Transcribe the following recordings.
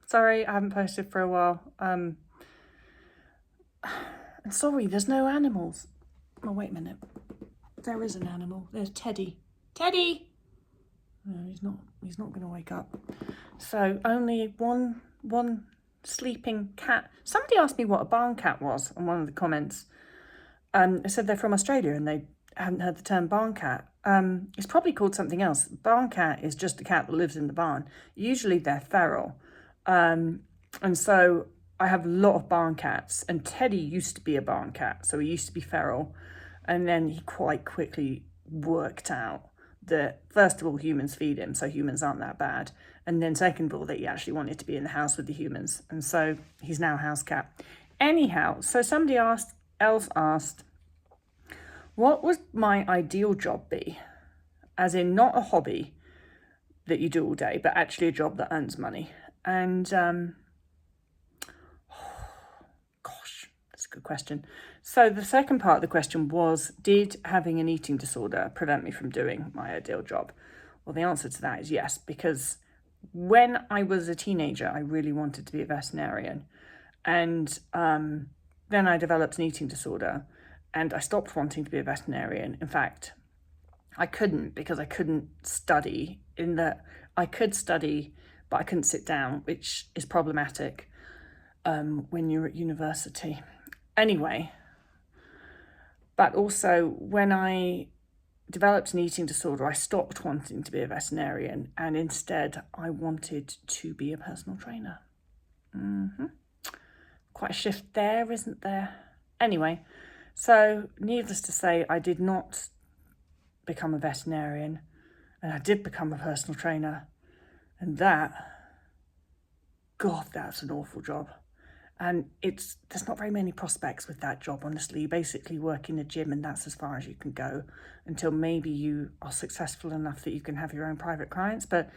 Sorry, I haven't posted for a while. And sorry, there's no animals. Oh, wait a minute. There is an animal. There's Teddy. Teddy! No, he's not going to wake up. So only one sleeping cat. Somebody asked me what a barn cat was on one of the comments. They said they're from Australia and they hadn't heard the term barn cat. It's probably called something else. Barn cat is just a cat that lives in the barn. Usually they're feral. And so I have a lot of barn cats, and Teddy used to be a barn cat, so he used to be feral. And then he quite quickly worked out that, first of all, humans feed him, so humans aren't that bad. And then second of all, that he actually wanted to be in the house with the humans. And so he's now a house cat. Anyhow, so somebody else asked, what would my ideal job be? As in not a hobby that you do all day, but actually a job that earns money. And gosh, that's a good question. So the second part of the question was, did having an eating disorder prevent me from doing my ideal job? Well, the answer to that is yes, because when I was a teenager, I really wanted to be a veterinarian. And then I developed an eating disorder and I stopped wanting to be a veterinarian. In fact, I couldn't, because I couldn't study, in that I could study, but I couldn't sit down, which is problematic when you're at university. Anyway, but also when I developed an eating disorder, I stopped wanting to be a veterinarian, and instead I wanted to be a personal trainer. Quite a shift there, isn't there? Anyway, so needless to say, I did not become a veterinarian, and I did become a personal trainer. And God, that's an awful job. And there's not very many prospects with that job, honestly. You basically work in a gym, and that's as far as you can go until maybe you are successful enough that you can have your own private clients. But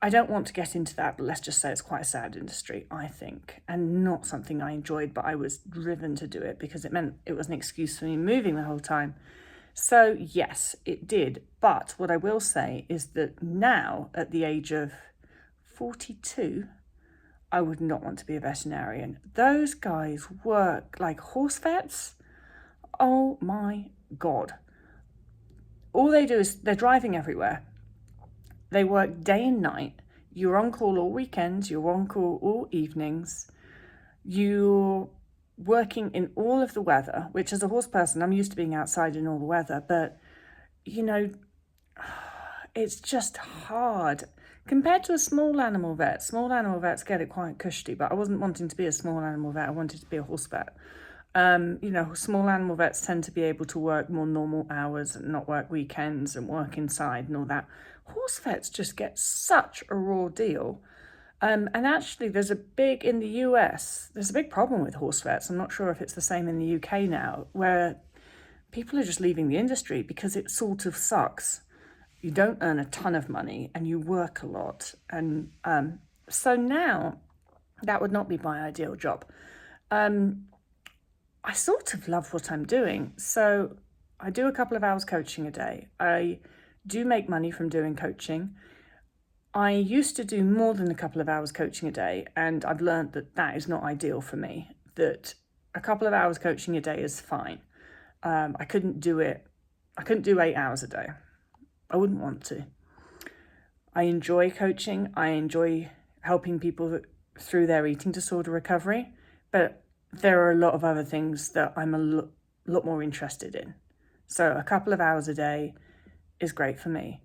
I don't want to get into that, but let's just say it's quite a sad industry, I think, and not something I enjoyed, but I was driven to do it because it meant it was an excuse for me moving the whole time. So yes, it did. But what I will say is that now, at the age of 42, I would not want to be a veterinarian. Those guys work like horse vets. Oh my God. All they do is they're driving everywhere. They work day and night. You're on call all weekends. You're on call all evenings. You're working in all of the weather, which as a horse person, I'm used to being outside in all the weather. But, it's just hard. Compared to a small animal vet, small animal vets get it quite cushy, but I wasn't wanting to be a small animal vet. I wanted to be a horse vet. Small animal vets tend to be able to work more normal hours and not work weekends and work inside and all that. Horse vets just get such a raw deal. And actually, in the US, there's a big problem with horse vets. I'm not sure if it's the same in the UK now, where people are just leaving the industry because it sort of sucks. You don't earn a ton of money and you work a lot. And so now that would not be my ideal job. I sort of love what I'm doing. So I do a couple of hours coaching a day. I do make money from doing coaching. I used to do more than a couple of hours coaching a day, and I've learned that that is not ideal for me, that a couple of hours coaching a day is fine. I couldn't do 8 hours a day. I wouldn't want to. I enjoy coaching. I enjoy helping people through their eating disorder recovery, but there are a lot of other things that I'm a lot more interested in. So a couple of hours a day is great for me.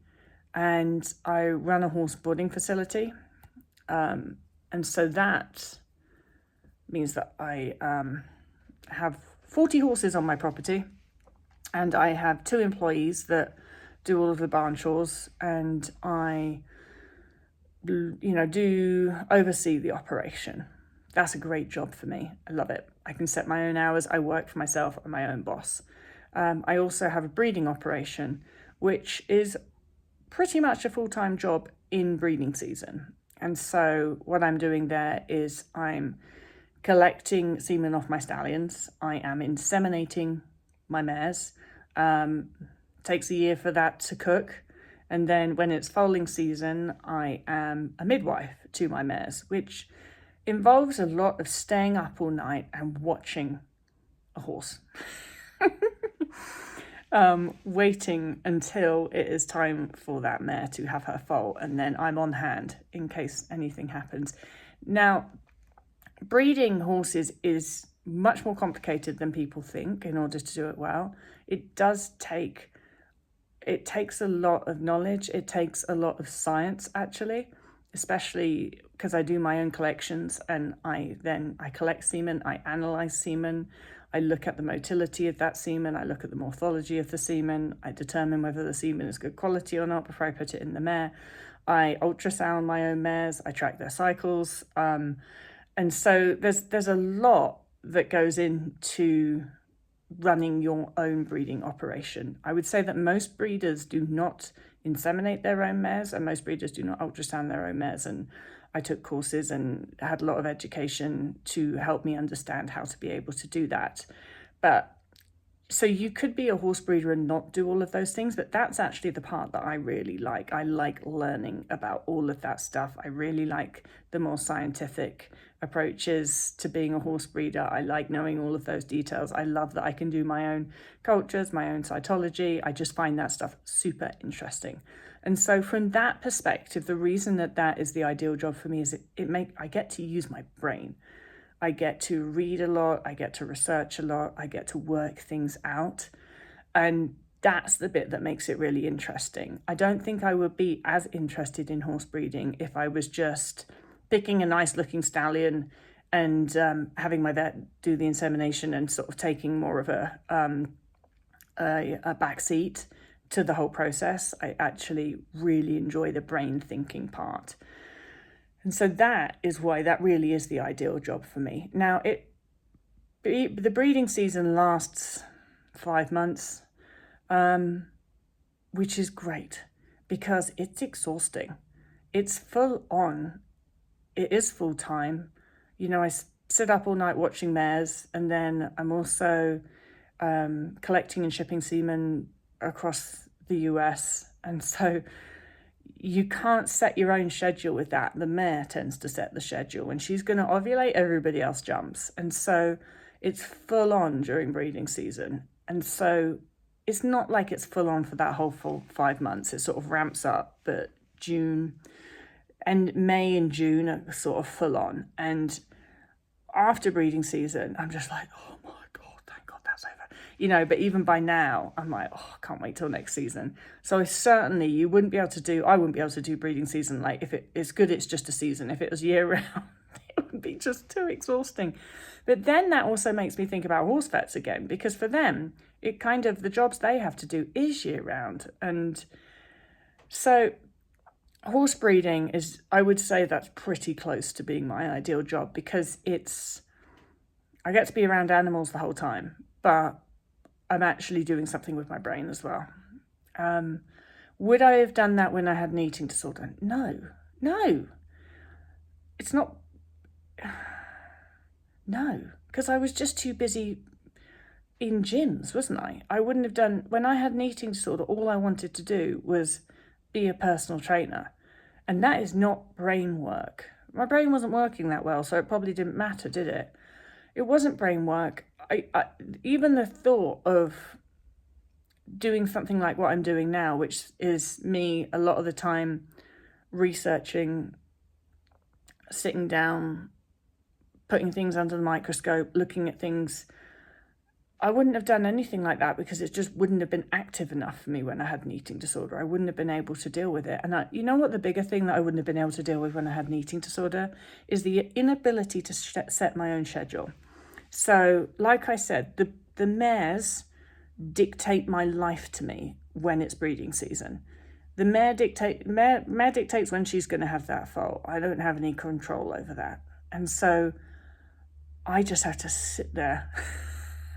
And I run a horse boarding facility. And so that means that I have 40 horses on my property, and I have 2 employees that do all of the barn chores, and I do oversee the operation. That's a great job for me. I love it. I can set my own hours. I work for myself. I'm my own boss. I also have a breeding operation, which is pretty much a full-time job in breeding season. And so what I'm doing there is I'm collecting semen off my stallions. I am inseminating my mares. Takes a year for that to cook. And then when it's foaling season, I am a midwife to my mares, which involves a lot of staying up all night and watching a horse. Waiting until it is time for that mare to have her foal, and then I'm on hand in case anything happens. Now, breeding horses is much more complicated than people think in order to do it well. It takes a lot of knowledge. It takes a lot of science, actually, especially because I do my own collections, and I collect semen, I analyze semen, I look at the motility of that semen, I look at the morphology of the semen, I determine whether the semen is good quality or not before I put it in the mare. I ultrasound my own mares, I track their cycles. And so there's a lot that goes into running your own breeding operation. I would say that most breeders do not inseminate their own mares, and most breeders do not ultrasound their own mares. And I took courses and had a lot of education to help me understand how to be able to do that. But so you could be a horse breeder and not do all of those things, but that's actually the part that I really like. I like learning about all of that stuff. I really like the more scientific approaches to being a horse breeder. I like knowing all of those details. I love that I can do my own cultures, my own cytology. I just find that stuff super interesting. And so from that perspective, the reason that is the ideal job for me is I get to use my brain. I get to read a lot, I get to research a lot, I get to work things out. And that's the bit that makes it really interesting. I don't think I would be as interested in horse breeding if I was just picking a nice looking stallion and having my vet do the insemination and sort of taking more of a back seat to the whole process. I actually really enjoy the brain thinking part. And so that is why that really is the ideal job for me. Now, the breeding season lasts 5 months, which is great because it's exhausting. It's full on. It is full time. You know, I sit up all night watching mares, and then I'm also collecting and shipping semen across the US. And so you can't set your own schedule with that. The mare tends to set the schedule. When she's going to ovulate, everybody else jumps. And so it's full on during breeding season. And so it's not like it's full on for that whole full 5 months. It sort of ramps up, but June and May and June are sort of full on. And after breeding season, I'm just like, oh my God, thank God that's over. You know, but even by now, I'm like, oh, I can't wait till next season. So I wouldn't be able to do breeding season. Like if it's good, it's just a season. If it was year round, it would be just too exhausting. But then that also makes me think about horse vets again, because for them, it kind of, the jobs they have to do is year round. And so horse breeding is, I would say that's pretty close to being my ideal job, because I get to be around animals the whole time, but I'm actually doing something with my brain as well. Would I have done that when I had an eating disorder? No. It's not. No, because I was just too busy in gyms, wasn't I? I wouldn't have done, when I had an eating disorder, all I wanted to do was be a personal trainer. And that is not brain work. My brain wasn't working that well, so it probably didn't matter, did it? It wasn't brain work. I even the thought of doing something like what I'm doing now, which is me a lot of the time researching, sitting down, putting things under the microscope, looking at things. I wouldn't have done anything like that because it just wouldn't have been active enough for me when I had an eating disorder. I wouldn't have been able to deal with it. And you know what the bigger thing that I wouldn't have been able to deal with when I had an eating disorder is the inability to set my own schedule. So, like I said, the mares dictate my life to me when it's breeding season. The mare dictates when she's going to have that foal. I don't have any control over that. And so I just have to sit there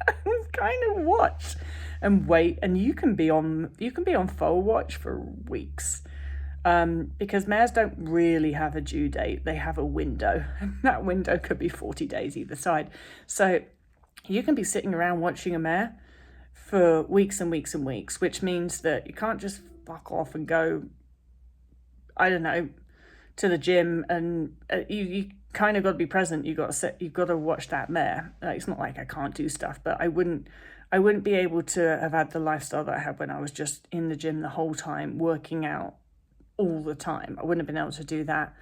and kind of watch and wait. And you can be on foal watch for weeks. Because mares don't really have a due date. They have a window, and that window could be 40 days either side. So you can be sitting around watching a mare for weeks and weeks and weeks, which means that you can't just fuck off and go, I don't know, to the gym, and you kind of got to be present. You've got to watch that mare. It's not like I can't do stuff, but I wouldn't be able to have had the lifestyle that I had when I was just in the gym the whole time, working out all the time. I wouldn't have been able to do that.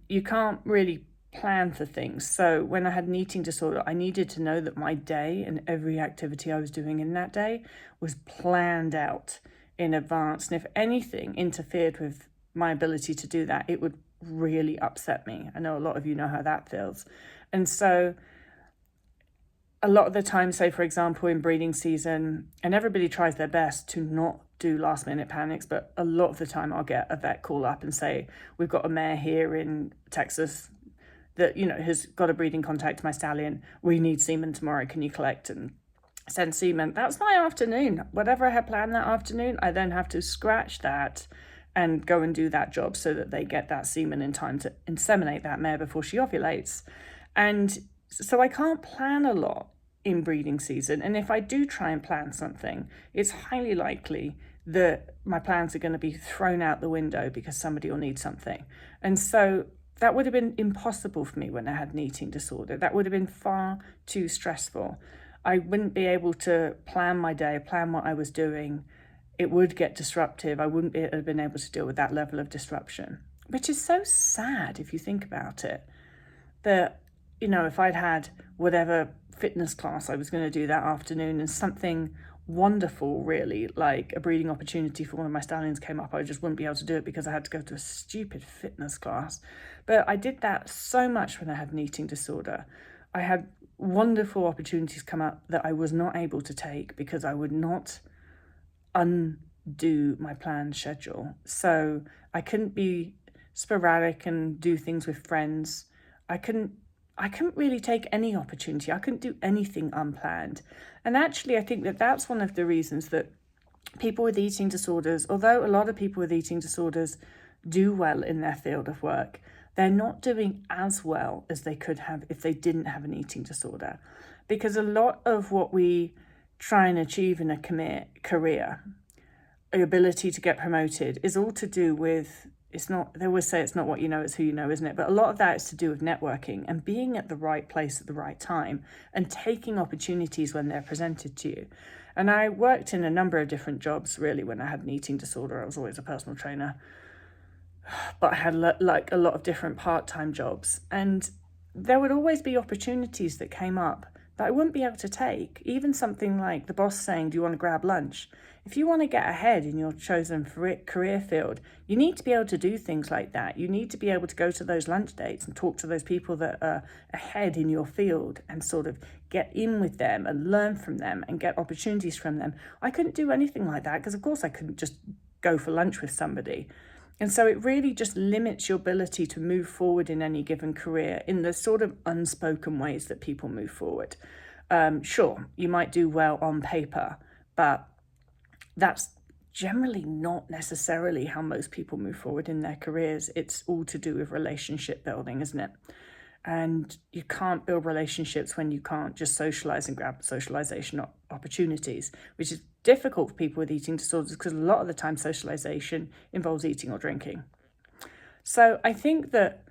You can't really plan for things. So when I had an eating disorder, I needed to know that my day and every activity I was doing in that day was planned out in advance. And if anything interfered with my ability to do that, it would really upset me. I know a lot of you know how that feels. And so a lot of the time, say for example in breeding season, and everybody tries their best to not do last minute panics, but a lot of the time I'll get a vet call up and say, we've got a mare here in Texas that, you know, has got a breeding contact to my stallion. We need semen tomorrow. Can you collect and send semen? That's my afternoon. Whatever I had planned that afternoon, I then have to scratch that and go and do that job so that they get that semen in time to inseminate that mare before she ovulates. And so I can't plan a lot in breeding season. And if I do try and plan something, it's highly likely that my plans are going to be thrown out the window because somebody will need something. And so that would have been impossible for me when I had an eating disorder. That would have been far too stressful. I wouldn't be able to plan my day, plan what I was doing. It would get disruptive. I wouldn't have been able to deal with that level of disruption, which is so sad if you think about it. That, you know, if I'd had whatever fitness class I was going to do that afternoon and something wonderful, really, like a breeding opportunity for one of my stallions came up, I just wouldn't be able to do it because I had to go to a stupid fitness class. But I did that so much when I had an eating disorder. I had wonderful opportunities come up that I was not able to take because I would not undo my planned schedule. So I couldn't be sporadic and do things with friends. I couldn't really take any opportunity. I couldn't do anything unplanned. And actually, I think that that's one of the reasons that people with eating disorders, although a lot of people with eating disorders do well in their field of work, they're not doing as well as they could have if they didn't have an eating disorder. Because a lot of what we try and achieve in a career, the ability to get promoted, is all to do with, it's not, they always say it's not what you know, it's who you know, isn't it? But a lot of that is to do with networking and being at the right place at the right time and taking opportunities when they're presented to you. And I worked in a number of different jobs, really, when I had an eating disorder. I was always a personal trainer, but I had like a lot of different part-time jobs. And there would always be opportunities that came up that I wouldn't be able to take. Even something like the boss saying, do you want to grab lunch? If you want to get ahead in your chosen career field, you need to be able to do things like that. You need to be able to go to those lunch dates and talk to those people that are ahead in your field and sort of get in with them and learn from them and get opportunities from them. I couldn't do anything like that because, of course, I couldn't just go for lunch with somebody. And so it really just limits your ability to move forward in any given career in the sort of unspoken ways that people move forward. Sure, you might do well on paper, but that's generally not necessarily how most people move forward in their careers. It's all to do with relationship building, isn't it? And you can't build relationships when you can't just socialize and grab socialization opportunities, which is difficult for people with eating disorders because a lot of the time socialization involves eating or drinking. So I think that,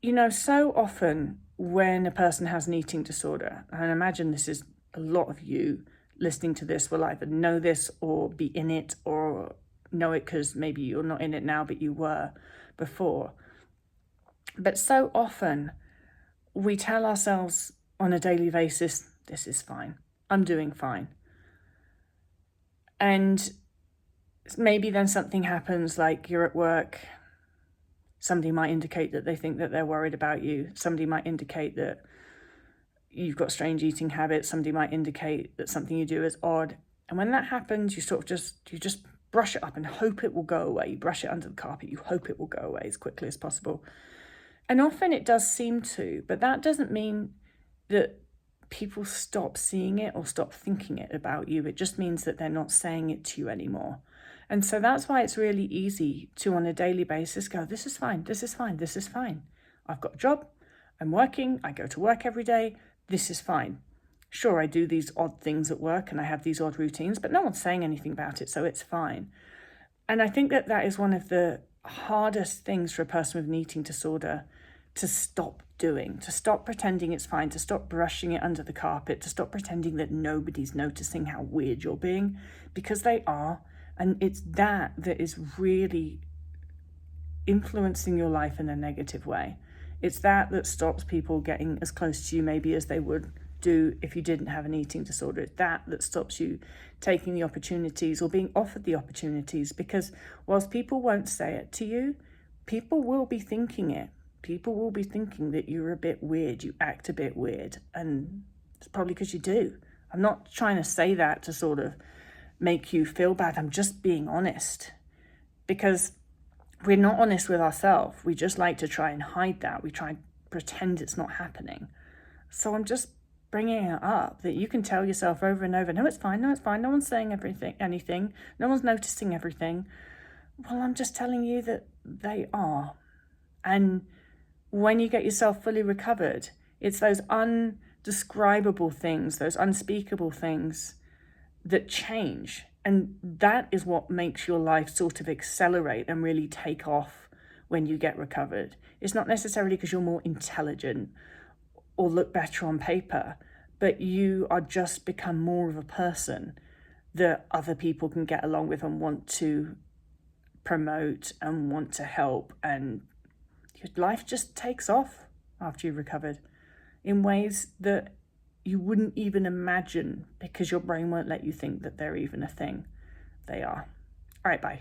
you know, so often when a person has an eating disorder, and I imagine this is a lot of you listening to this will either know this or be in it or know it because maybe you're not in it now, but you were before. But so often we tell ourselves on a daily basis, this is fine, I'm doing fine. And maybe then something happens, like you're at work, somebody might indicate that they think that they're worried about you. Somebody might indicate that you've got strange eating habits. Somebody might indicate that something you do is odd. And when that happens, you just brush it up and hope it will go away. You brush it under the carpet. You hope it will go away as quickly as possible. And often it does seem to, but that doesn't mean that people stop seeing it or stop thinking it about you. It just means that they're not saying it to you anymore. And so that's why it's really easy to, on a daily basis, go, this is fine, this is fine, this is fine. I've got a job, I'm working, I go to work every day, this is fine. Sure, I do these odd things at work and I have these odd routines, but no one's saying anything about it, so it's fine. And I think that is one of the hardest things for a person with an eating disorder to stop doing, to stop pretending it's fine, to stop brushing it under the carpet, to stop pretending that nobody's noticing how weird you're being, because they are. And it's that is really influencing your life in a negative way. It's that stops people getting as close to you maybe as they would do if you didn't have an eating disorder. It's that stops you taking the opportunities or being offered the opportunities, because whilst people won't say it to you, people will be thinking it. People will be thinking that you're a bit weird, you act a bit weird, and it's probably because you do. I'm not trying to say that to sort of make you feel bad. I'm just being honest, because we're not honest with ourselves. We just like to try and hide that. We try and pretend it's not happening. So I'm just bringing it up that you can tell yourself over and over, no, it's fine, no, it's fine. No one's saying anything. No one's noticing everything. Well, I'm just telling you that they are. And when you get yourself fully recovered, it's those undescribable things, those unspeakable things that change. And that is what makes your life sort of accelerate and really take off when you get recovered. It's not necessarily because you're more intelligent or look better on paper, but you are just become more of a person that other people can get along with and want to promote and want to help. And your life just takes off after you've recovered in ways that you wouldn't even imagine, because your brain won't let you think that they're even a thing. They are. All right, bye.